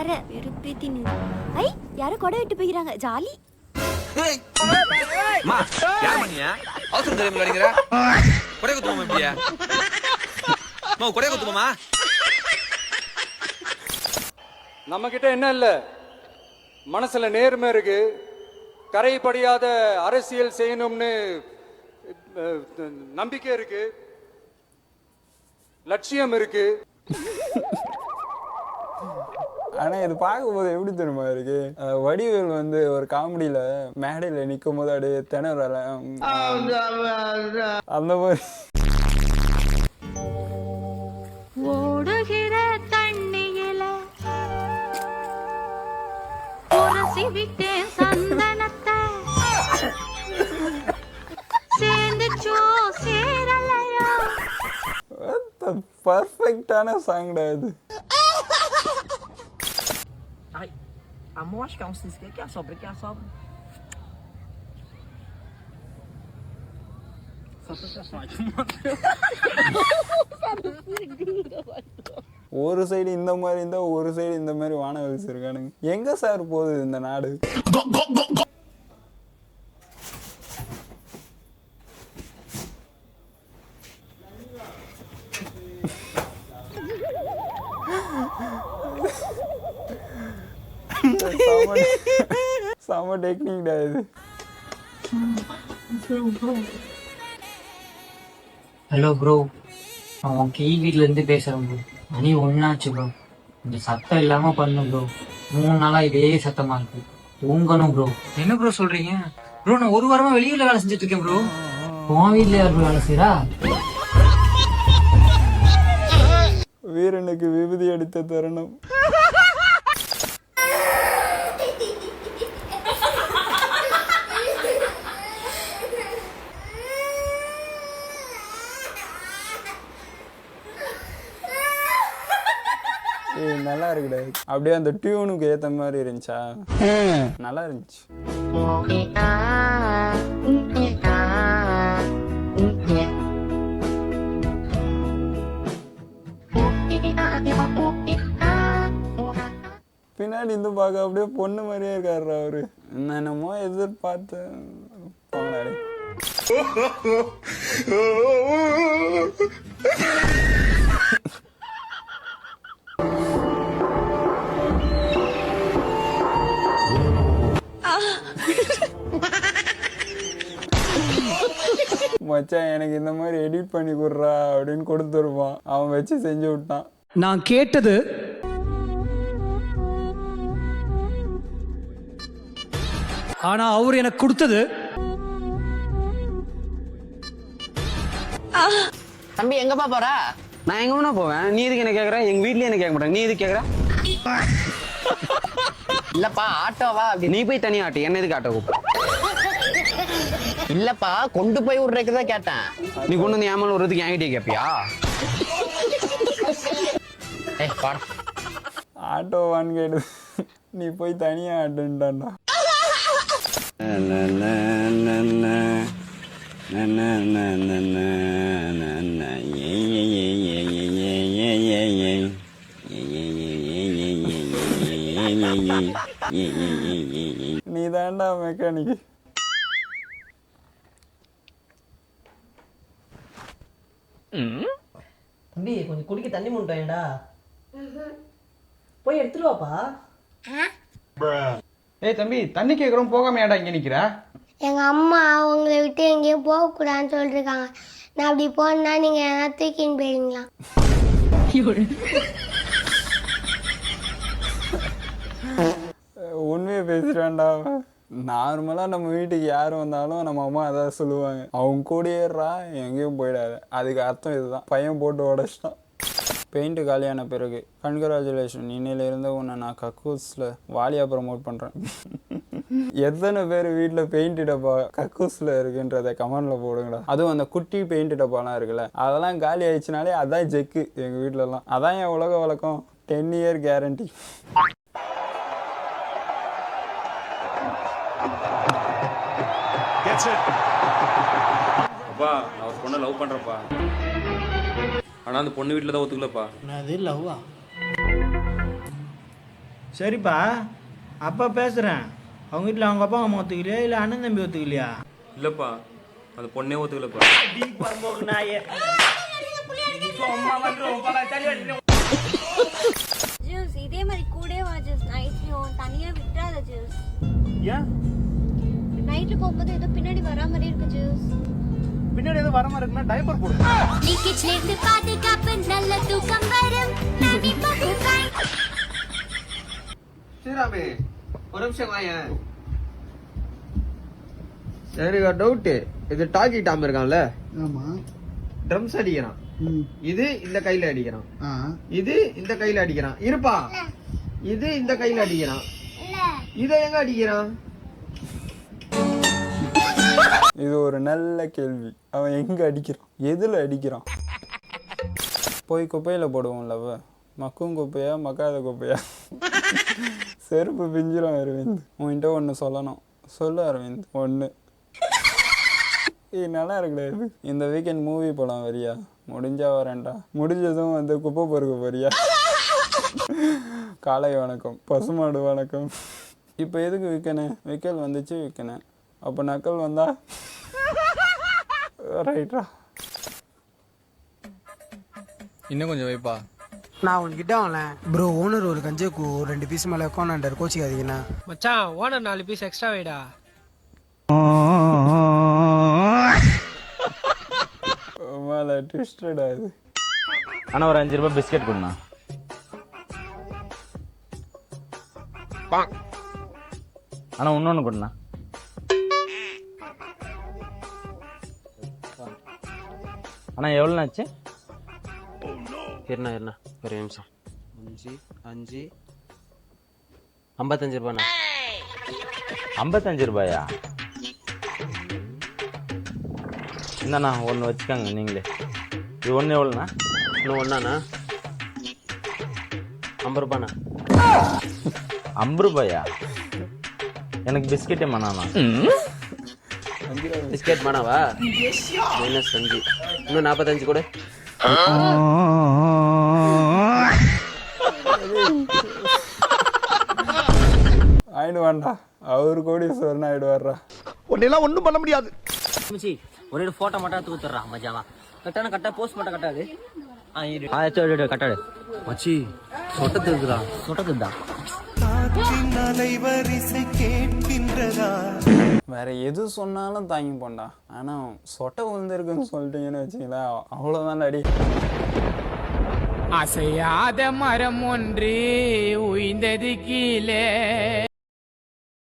வேற வெறுப்பேத்தி நின்று. ஐ யாரோ கொடை விட்டு போயிறாங்க. ஜாலி. மா யார் பண்ணியா அவசரம் தெரியாம விளையாடுற கொடை குத்துமா இப்படியா மா கொடை குத்துமா நம்ம கிட்ட என்ன இல்ல மனசுல நேர்மை இருக்கு கரைபடியாத அரசியல் செய்யணும்னு நம்பிக்கை இருக்கு லட்சியம் இருக்கு ஆனா இது பார்க்கும்போது எப்படி தெரியுமா இருக்கு வடிவேல் வந்து ஒரு காமெடியில மேடையில நிக்கும் போது அப்படியே திணறல அந்த மாதிரி ஓடுகிற தண்ணியில உரசி விட்டேன் சந்தனத்தை சேர்ந்துச்சோ சேரலையோ. பர்ஃபெக்டான சாங்டா இது. Amor, acho que é um cisco. Que é a sobra? Que é a sobra? Só pra ஒரு சைடு இந்த மாதிரி இருந்தா ஒரு சைடு இந்த மாதிரி வானம் வச்சிருக்கானுங்க. எங்க சார் போகுது இந்த நாடு? செம டெக்னிக்டா இது. ஹலோ ப்ரோ, அவன் கீழ் வீட்ல இருந்து பேசுறேன் ப்ரோ. மணி ஒன்னாச்சு ப்ரோ. இந்த சத்தம் இல்லாம பண்ணு ப்ரோ. 3 நாளா இதே சத்தமா இருக்கு. தூங்கணும் ப்ரோ. என்ன ப்ரோ சொல்றீங்க ப்ரோ? நான் ஒரு வாரமா வெளியூர்ல வேலை செஞ்சுட்டு இருக்கேன் ப்ரோ. உன் வீட்ல யார் ப்ரோ வேலை செய்யறா? வீரனுக்கு விபூதி அடித்த தருணம். நல்லா இருக்குடா. அப்படியே அந்த டியூனுக்கு ஏத்த மாதிரி இருந்துச்சா? நல்லா இருந்துச்சு. பின்னாடி இருந்து பார்க்க அப்படியே பொண்ணு மாதிரியே இருக்காரு அவரு. என்னமோ எதிர்பார்த்து போங்கடாடி. மச்சான் எனக்கு இந்த மாதிரி எடிட் பண்ணி கொடுறா அப்படின்னு கொடுத்துருப்பான். அவன் வச்சு செஞ்சு விட்டான். நான் கேட்டது ஆனா அவர் எனக்கு கொடுத்தது. தம்பி எங்கப்பா போற? நான் எங்க வேணா போவேன். நீ எதுக்கு என்ன கேக்குற? எங்க வீட்லயே என்ன கேட்க மாட்டாங்க. நீ எதுக்கு கேக்குற? இல்லப்பா ஆட்டோவா? நீ போய் தனியா ஆட்டு. என்ன எதுக்கு ஆட்டோ கூப்பிட? இல்லப்பா கொண்டு போய் விடுறதுக்கு தான் கேட்டேன். நீ கொண்டு வந்து ஏமால் விடுறதுக்கு என்கிட்டயே கேப்பியா? ஆட்டோவான்னு கேட்டு நீ போய் தனியா ஆட்டுன்டான்டா. நீ தாண்டா மெக்கானிக். தம்பி கொஞ்சம் குடிக்க தண்ணி முண்டாயடா. போய் எடுத்துட்டு வாப்பா. ஏய் தம்பி தண்ணி கேக்குறோம் போகாம ஏன்டா இங்க நிக்கிற? எங்க அம்மா உங்களை விட்டு எங்கேயும் போக கூடாதுன்னு சொல்லிருக்காங்க. நான் அப்படி போனா நீங்க என்ன தூக்கின்னு போயிருங்களா? உண்மையை பேசிட்டான்டா. நார்மலா நம்ம வீட்டுக்கு யார் வந்தாலும் நம்ம அம்மா அதான் சொல்லுவாங்க, அவங்க கூட ஏறா எங்கேயும் போயிடாது. அதுக்கு அர்த்தம் இதுதான். பையன் போட்டு உடச்சிட்டான். பெயிண்ட் காலியான பிறகு கன்கிராச்சுலேஷன், இன்னையிலிருந்து உன்னை நான் கக்கூஸில் வாலியாக ப்ரமோட் பண்ணுறேன். எத்தனை பேர் வீட்டில் பெயிண்ட் டப்பா கக்கூஸில் இருக்குன்றதை கமெண்டில் போடுங்கடா. அதுவும் அந்த குட்டி பெயிண்ட் டப்பாலாம் இருக்குல்ல, அதெல்லாம் காலி ஆயிடுச்சுனாலே அதான் ஜெக்கு எங்கள் வீட்டிலலாம். அதான் என் உலக வழக்கம். 10 year கேரண்டி. அப்பா நான் ஒரு பொண்ணை லவ் பண்ணுறப்பா. ஆனால் அந்த பொண்ணு வீட்டில் தான் ஒத்துக்கலப்பா. அது லவ்வா? சரிப்பா அப்பா பேசுறேன். அவங்க வீட்டில் அவங்க அப்பா அம்மா ஒத்துக்கலையா இல்லை அண்ணன் தம்பி ஒத்துக்கலையா? இல்லப்பா அந்த பொண்ணே ஒத்துக்கலப்பா. ஜூஸ் இதே மாதிரி கூட வா ஜூஸ். நைட்லயும் தனியா விட்டுறாத ஜூஸ். ஏன் நைட்ல போகும்போது ஏதோ பின்னாடி வரா மாதிரி இருக்கு ஜூஸ். பின்னாடி ஏதோ வர மாதிரி இருக்குன்னா டைப்பர் போடு. லீக்கேஜ்ல இருந்து பாதுகாப்பு நல்ல தூக்கம் வரும். நானி பாப்பு பை. சீராமே ஒரு நிமிஷம் வாயேன். எனக்கு ஒரு டவுட்டு. இது டாக்கி டாம் இருக்கான்ல, ஆமா, ட்ரம்ஸ் அடிக்கிறான். இது இந்த கையில அடிக்கிறான், இது இந்த கையில அடிக்கிறான். இருப்பா, இது இந்த கையில அடிக்கிறான், இதை எங்க அடிக்கிறான்? இது ஒரு நல்ல கேள்வி. அவன் எங்கே அடிக்கிறான், எதில் அடிக்கிறான்? போய் குப்பையில் போடுவோம்லவ, மக்கும் குப்பையா மக்காத குப்பையா? செருப்பு பிஞ்சிரும் அரவிந்த். உன்கிட்ட ஒன்று சொல்லணும். சொல்லு அரவிந்த். ஒன்று நல்லா இருக்கக்கூடாது. இந்த வீக்கெண்ட் மூவி போகலாம் வரியா? முடிஞ்சா வரேன்டா. முடிஞ்சதும் வந்து குப்பை பொறுக்க போறியா? காலை வணக்கம், பசுமாடு வணக்கம். இப்போ எதுக்கு விற்கணும்? விக்கல் வந்துச்சு விற்கணும். அப்போ நக்கல் வந்தா ரைட்டா? இன்னும் கொஞ்சம் வைப்பா. நான் உன்கிட்ட வரேன் ப்ரோ. ஓனர் ஒரு கஞ்சேக்கு 2 பீஸ் மேலே உட்காண்டார். கோச்சிக்காதீங்கண்ணா. மச்சான் ஓனர் 4 பீஸ் எக்ஸ்ட்ரா வைடா. மேலே ட்விஸ்டடா இது. ஆனால் ஒரு 5 ரூபாய் பிஸ்கெட் கொடுண்ணா. ஆனால் இன்னொன்று கொடுண்ணா. ஆனால் எவ்வளோண்ணா ஆச்சு? இருண்ணா ஒரு நிமிஷம். 5 5 55 ரூபாண்ணா. 55 ரூபாயா? இந்தாண்ணா ஒன்று வச்சுக்கோங்க நீங்களே. இது ஒன்று எவ்வளோண்ணா? இன்னும் ஒன்றாண்ணா 50 ரூபாண்ணா. 50 ரூபாயா? எனக்கு பிஸ்கெட்டே மண்ணாண்ணா. பிஸ்கெட் மானாவா? -5. இன்னும் 45 கூட. ஆயிடுவான்டா. அவரு கோடீஸ்வரன் ஆயிடுவார்ரா. உன்னெல்லாம் ஒன்றும் பண்ண முடியாது. ஒரே போட்டோ மட்டும் தூத்துறான் மஜாவா. கட்டா போஸ்ட் மட்டும் கட்டாது. கட்டாடு மச்சி சொட்டத்து இருக்குதா? சொட்டது தான். வேற எது சொன்னாலும் தாங்கி போண்டா. ஆனால் சொட்டை விழுந்திருக்குன்னு சொல்லிட்டீங்கன்னு வச்சிங்களேன், அவ்வளோதான் அடி. அசையாத மரம் ஒன்று உய்ந்தது கீழே